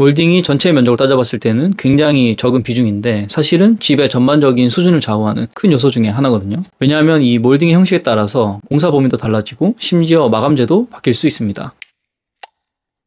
몰딩이 전체 면적을 따져봤을 때는 굉장히 적은 비중인데 사실은 집의 전반적인 수준을 좌우하는 큰 요소 중에 하나거든요. 왜냐하면 이 몰딩의 형식에 따라서 공사 범위도 달라지고 심지어 마감재도 바뀔 수 있습니다.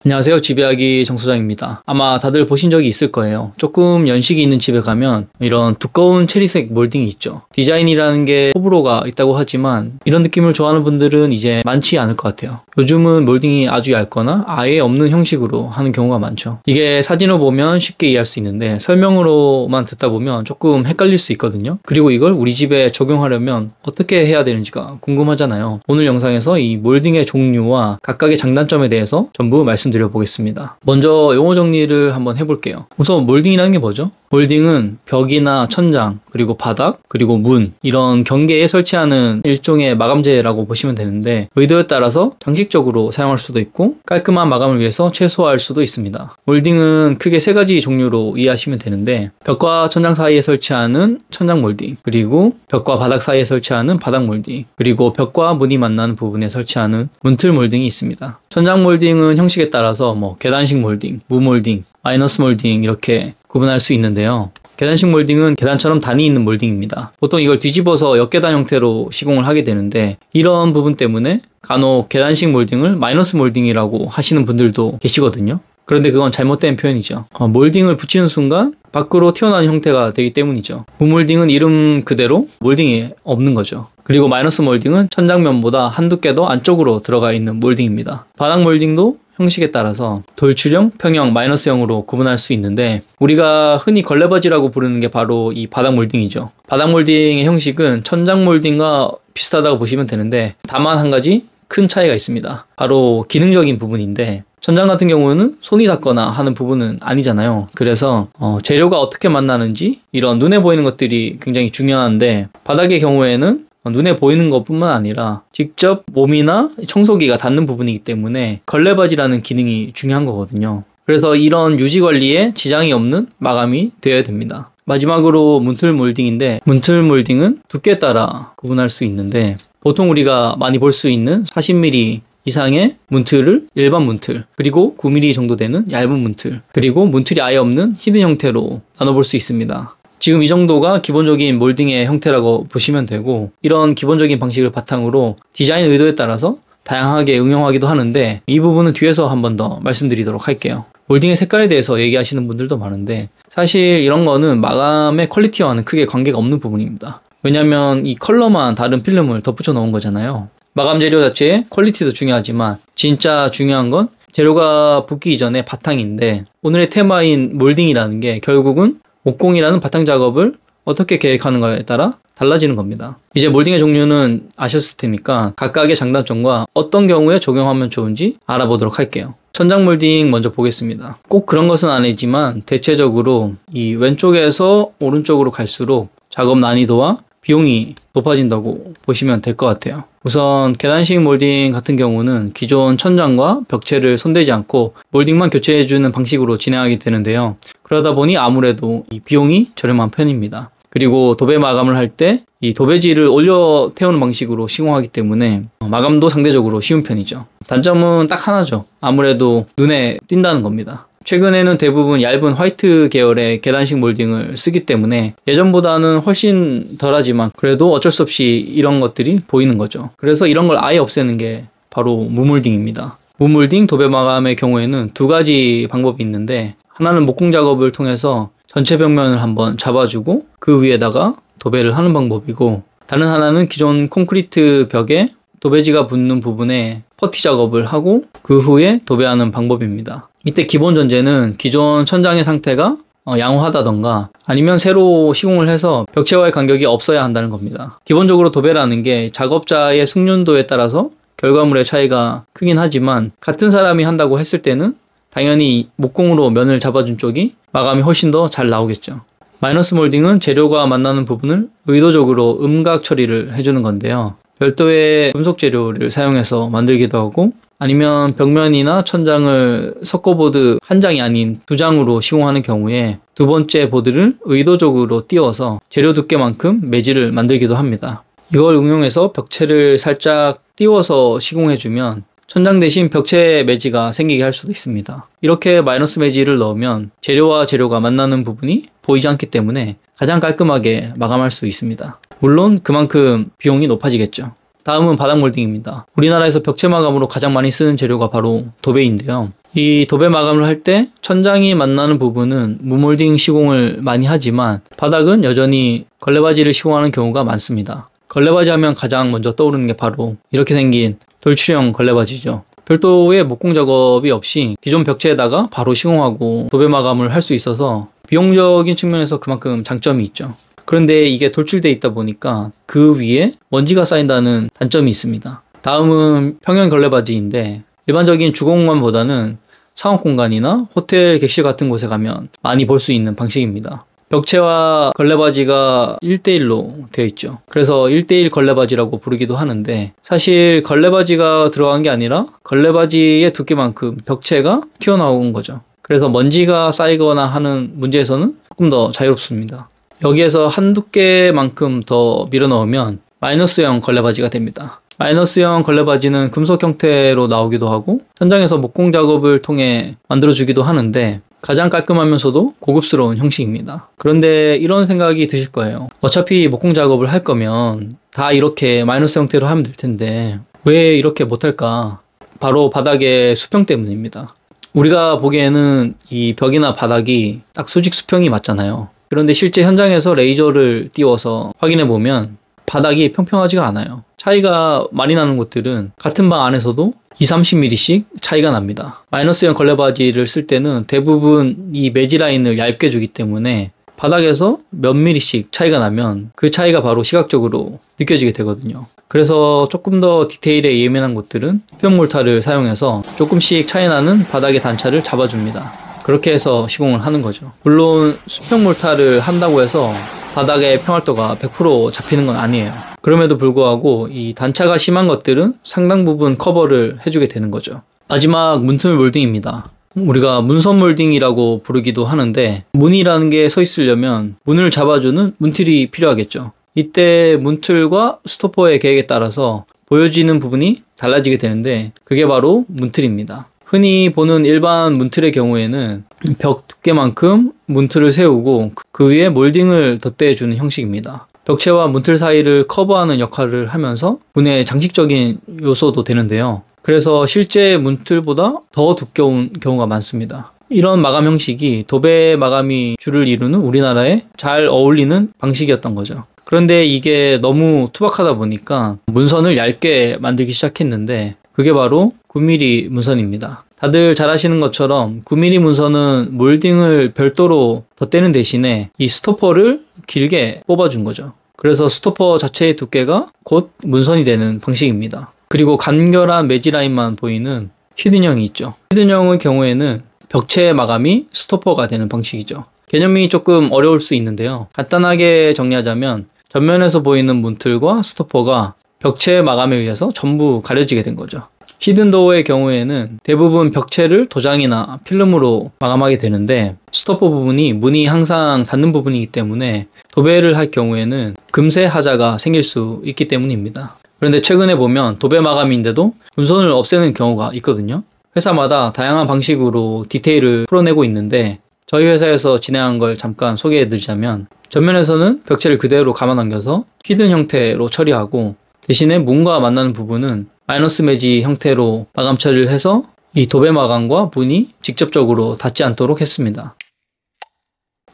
안녕하세요. 집이야기 정소장입니다. 아마 다들 보신 적이 있을 거예요. 조금 연식이 있는 집에 가면 이런 두꺼운 체리색 몰딩이 있죠. 디자인이라는 게 호불호가 있다고 하지만 이런 느낌을 좋아하는 분들은 이제 많지 않을 것 같아요. 요즘은 몰딩이 아주 얇거나 아예 없는 형식으로 하는 경우가 많죠. 이게 사진으로 보면 쉽게 이해할 수 있는데 설명으로만 듣다 보면 조금 헷갈릴 수 있거든요. 그리고 이걸 우리 집에 적용하려면 어떻게 해야 되는지가 궁금하잖아요. 오늘 영상에서 이 몰딩의 종류와 각각의 장단점에 대해서 전부 말씀드려보겠습니다. 먼저 용어 정리를 한번 해볼게요. 우선 몰딩이라는 게 뭐죠? 몰딩은 벽이나 천장, 그리고 바닥, 그리고 문 이런 경계에 설치하는 일종의 마감재라고 보시면 되는데 의도에 따라서 장식적으로 사용할 수도 있고 깔끔한 마감을 위해서 최소화할 수도 있습니다. 몰딩은 크게 세 가지 종류로 이해하시면 되는데 벽과 천장 사이에 설치하는 천장 몰딩, 그리고 벽과 바닥 사이에 설치하는 바닥 몰딩, 그리고 벽과 문이 만나는 부분에 설치하는 문틀 몰딩이 있습니다. 천장 몰딩은 형식에 따라서 계단식 몰딩, 무 몰딩, 마이너스 몰딩 이렇게 구분할 수 있는데요. 계단식 몰딩은 계단처럼 단이 있는 몰딩입니다. 보통 이걸 뒤집어서 역계단 형태로 시공을 하게 되는데 이런 부분 때문에 간혹 계단식 몰딩을 마이너스 몰딩이라고 하시는 분들도 계시거든요. 그런데 그건 잘못된 표현이죠. 몰딩을 붙이는 순간 밖으로 튀어나오는 형태가 되기 때문이죠. 무몰딩은 이름 그대로 몰딩이 없는 거죠. 그리고 마이너스 몰딩은 천장면보다 한두 개 더 안쪽으로 들어가 있는 몰딩입니다. 바닥 몰딩도 형식에 따라서 돌출형, 평형, 마이너스형으로 구분할 수 있는데 우리가 흔히 걸레바지라고 부르는 게 바로 이 바닥 몰딩이죠. 바닥 몰딩의 형식은 천장 몰딩과 비슷하다고 보시면 되는데 다만 한 가지 큰 차이가 있습니다. 바로 기능적인 부분인데 천장 같은 경우는 손이 닿거나 하는 부분은 아니잖아요. 그래서 재료가 어떻게 만나는지 이런 눈에 보이는 것들이 굉장히 중요한데 바닥의 경우에는 눈에 보이는 것뿐만 아니라 직접 몸이나 청소기가 닿는 부분이기 때문에 걸레바지라는 기능이 중요한 거거든요. 그래서 이런 유지 관리에 지장이 없는 마감이 되어야 됩니다. 마지막으로 문틀 몰딩인데 문틀 몰딩은 두께에 따라 구분할 수 있는데 보통 우리가 많이 볼 수 있는 40mm 이상의 문틀을 일반 문틀, 그리고 9mm 정도 되는 얇은 문틀, 그리고 문틀이 아예 없는 히든 형태로 나눠볼 수 있습니다. 지금 이 정도가 기본적인 몰딩의 형태라고 보시면 되고 이런 기본적인 방식을 바탕으로 디자인 의도에 따라서 다양하게 응용하기도 하는데 이 부분은 뒤에서 한 번 더 말씀드리도록 할게요. 몰딩의 색깔에 대해서 얘기하시는 분들도 많은데 사실 이런 거는 마감의 퀄리티와는 크게 관계가 없는 부분입니다. 왜냐면 이 컬러만 다른 필름을 덧붙여 놓은 거잖아요. 마감 재료 자체의 퀄리티도 중요하지만 진짜 중요한 건 재료가 붙기 이전의 바탕인데 오늘의 테마인 몰딩이라는 게 결국은 목공이라는 바탕 작업을 어떻게 계획하는가에 따라 달라지는 겁니다. 이제 몰딩의 종류는 아셨을 테니까 각각의 장단점과 어떤 경우에 적용하면 좋은지 알아보도록 할게요. 천장 몰딩 먼저 보겠습니다. 꼭 그런 것은 아니지만 대체적으로 이 왼쪽에서 오른쪽으로 갈수록 작업 난이도와 비용이 높아진다고 보시면 될 것 같아요. 우선 계단식 몰딩 같은 경우는 기존 천장과 벽체를 손대지 않고 몰딩만 교체해주는 방식으로 진행하게 되는데요. 그러다 보니 아무래도 이 비용이 저렴한 편입니다. 그리고 도배 마감을 할 때 이 도배지를 올려 태우는 방식으로 시공하기 때문에 마감도 상대적으로 쉬운 편이죠. 단점은 딱 하나죠. 아무래도 눈에 띈다는 겁니다. 최근에는 대부분 얇은 화이트 계열의 계단식 몰딩을 쓰기 때문에 예전보다는 훨씬 덜하지만 그래도 어쩔 수 없이 이런 것들이 보이는 거죠. 그래서 이런 걸 아예 없애는 게 바로 무몰딩입니다. 무몰딩 도배 마감의 경우에는 두 가지 방법이 있는데 하나는 목공 작업을 통해서 전체 벽면을 한번 잡아주고 그 위에다가 도배를 하는 방법이고 다른 하나는 기존 콘크리트 벽에 도배지가 붙는 부분에 퍼티 작업을 하고 그 후에 도배하는 방법입니다. 이때 기본 전제는 기존 천장의 상태가 양호하다던가 아니면 새로 시공을 해서 벽체와의 간격이 없어야 한다는 겁니다. 기본적으로 도배라는 게 작업자의 숙련도에 따라서 결과물의 차이가 크긴 하지만 같은 사람이 한다고 했을 때는 당연히 목공으로 면을 잡아준 쪽이 마감이 훨씬 더 잘 나오겠죠. 마이너스 몰딩은 재료가 만나는 부분을 의도적으로 음각 처리를 해주는 건데요. 별도의 금속 재료를 사용해서 만들기도 하고 아니면 벽면이나 천장을 석고보드 한 장이 아닌 두 장으로 시공하는 경우에 두 번째 보드를 의도적으로 띄워서 재료 두께만큼 매질을 만들기도 합니다. 이걸 응용해서 벽체를 살짝 띄워서 시공해주면 천장 대신 벽체 매지가 생기게 할 수도 있습니다. 이렇게 마이너스 매지를 넣으면 재료와 재료가 만나는 부분이 보이지 않기 때문에 가장 깔끔하게 마감할 수 있습니다. 물론 그만큼 비용이 높아지겠죠. 다음은 바닥 몰딩입니다. 우리나라에서 벽체 마감으로 가장 많이 쓰는 재료가 바로 도배인데요. 이 도배 마감을 할 때 천장이 만나는 부분은 무몰딩 시공을 많이 하지만 바닥은 여전히 걸레바지를 시공하는 경우가 많습니다. 걸레바지 하면 가장 먼저 떠오르는 게 바로 이렇게 생긴 돌출형 걸레바지죠. 별도의 목공 작업이 없이 기존 벽체에다가 바로 시공하고 도배 마감을 할 수 있어서 비용적인 측면에서 그만큼 장점이 있죠. 그런데 이게 돌출되어 있다 보니까 그 위에 먼지가 쌓인다는 단점이 있습니다. 다음은 평형 걸레바지인데 일반적인 주공간보다는 상업 공간이나 호텔 객실 같은 곳에 가면 많이 볼 수 있는 방식입니다. 벽체와 걸레바지가 1대1로 되어 있죠. 그래서 1대1 걸레바지라고 부르기도 하는데 사실 걸레바지가 들어간 게 아니라 걸레바지의 두께만큼 벽체가 튀어나온 거죠. 그래서 먼지가 쌓이거나 하는 문제에서는 조금 더 자유롭습니다. 여기에서 한두 개만큼 더 밀어 넣으면 마이너스형 걸레바지가 됩니다. 마이너스형 걸레바지는 금속 형태로 나오기도 하고 현장에서 목공 작업을 통해 만들어주기도 하는데 가장 깔끔하면서도 고급스러운 형식입니다. 그런데 이런 생각이 드실 거예요. 어차피 목공 작업을 할 거면 다 이렇게 마이너스 형태로 하면 될 텐데 왜 이렇게 못할까? 바로 바닥의 수평 때문입니다. 우리가 보기에는 이 벽이나 바닥이 딱 수직 수평이 맞잖아요. 그런데 실제 현장에서 레이저를 띄워서 확인해 보면 바닥이 평평하지가 않아요. 차이가 많이 나는 곳들은 같은 방 안에서도 20-30mm씩 차이가 납니다. 마이너스형 걸레바지를 쓸 때는 대부분 이 매지 라인을 얇게 주기 때문에 바닥에서 몇 mm씩 차이가 나면 그 차이가 바로 시각적으로 느껴지게 되거든요. 그래서 조금 더 디테일에 예민한 곳들은 수평 몰타를 사용해서 조금씩 차이 나는 바닥의 단차를 잡아줍니다. 그렇게 해서 시공을 하는 거죠. 물론 수평 몰타를 한다고 해서 바닥의 평활도가 100% 잡히는 건 아니에요. 그럼에도 불구하고 이 단차가 심한 것들은 상당 부분 커버를 해주게 되는 거죠. 마지막 문틀 몰딩입니다. 우리가 문선 몰딩이라고 부르기도 하는데 문이라는 게 서 있으려면 문을 잡아주는 문틀이 필요하겠죠. 이때 문틀과 스토퍼의 계획에 따라서 보여지는 부분이 달라지게 되는데 그게 바로 문틀입니다. 흔히 보는 일반 문틀의 경우에는 벽 두께만큼 문틀을 세우고 그 위에 몰딩을 덧대주는 형식입니다. 벽체와 문틀 사이를 커버하는 역할을 하면서 문의 장식적인 요소도 되는데요. 그래서 실제 문틀보다 더 두꺼운 경우가 많습니다. 이런 마감 형식이 도배 마감이 주를 이루는 우리나라에 잘 어울리는 방식이었던 거죠. 그런데 이게 너무 투박하다 보니까 문선을 얇게 만들기 시작했는데 그게 바로 9mm 문선입니다. 다들 잘 아시는 것처럼 9mm 문선은 몰딩을 별도로 덧대는 대신에 이 스토퍼를 길게 뽑아준 거죠. 그래서 스토퍼 자체의 두께가 곧 문선이 되는 방식입니다. 그리고 간결한 매지 라인만 보이는 히든형이 있죠. 히든형의 경우에는 벽체 마감이 스토퍼가 되는 방식이죠. 개념이 조금 어려울 수 있는데요. 간단하게 정리하자면 전면에서 보이는 문틀과 스토퍼가 벽체 마감에 의해서 전부 가려지게 된 거죠. 히든도어의 경우에는 대부분 벽체를 도장이나 필름으로 마감하게 되는데 스토퍼 부분이 문이 항상 닿는 부분이기 때문에 도배를 할 경우에는 금세 하자가 생길 수 있기 때문입니다. 그런데 최근에 보면 도배 마감인데도 문선을 없애는 경우가 있거든요. 회사마다 다양한 방식으로 디테일을 풀어내고 있는데 저희 회사에서 진행한 걸 잠깐 소개해 드리자면 전면에서는 벽체를 그대로 감아 남겨서 히든 형태로 처리하고 대신에 문과 만나는 부분은 마이너스 매지 형태로 마감 처리를 해서 이 도배 마감과 문이 직접적으로 닿지 않도록 했습니다.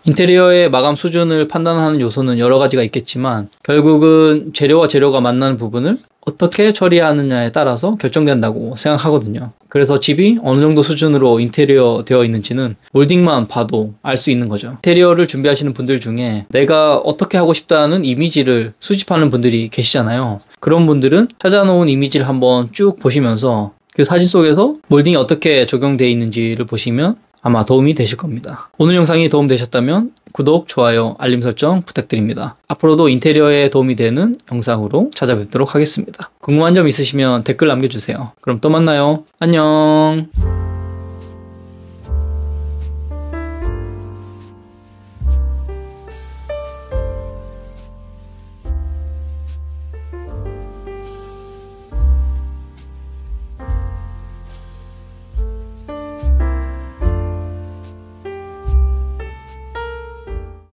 인테리어의 마감 수준을 판단하는 요소는 여러 가지가 있겠지만 결국은 재료와 재료가 만나는 부분을 어떻게 처리하느냐에 따라서 결정된다고 생각하거든요. 그래서 집이 어느 정도 수준으로 인테리어 되어 있는지는 몰딩만 봐도 알 수 있는 거죠. 인테리어를 준비하시는 분들 중에 내가 어떻게 하고 싶다는 이미지를 수집하는 분들이 계시잖아요. 그런 분들은 찾아놓은 이미지를 한번 쭉 보시면서 그 사진 속에서 몰딩이 어떻게 적용되어 있는지를 보시면 아마 도움이 되실 겁니다. 오늘 영상이 도움되셨다면 구독, 좋아요, 알림 설정 부탁드립니다. 앞으로도 인테리어에 도움이 되는 영상으로 찾아뵙도록 하겠습니다. 궁금한 점 있으시면 댓글 남겨주세요. 그럼 또 만나요. 안녕.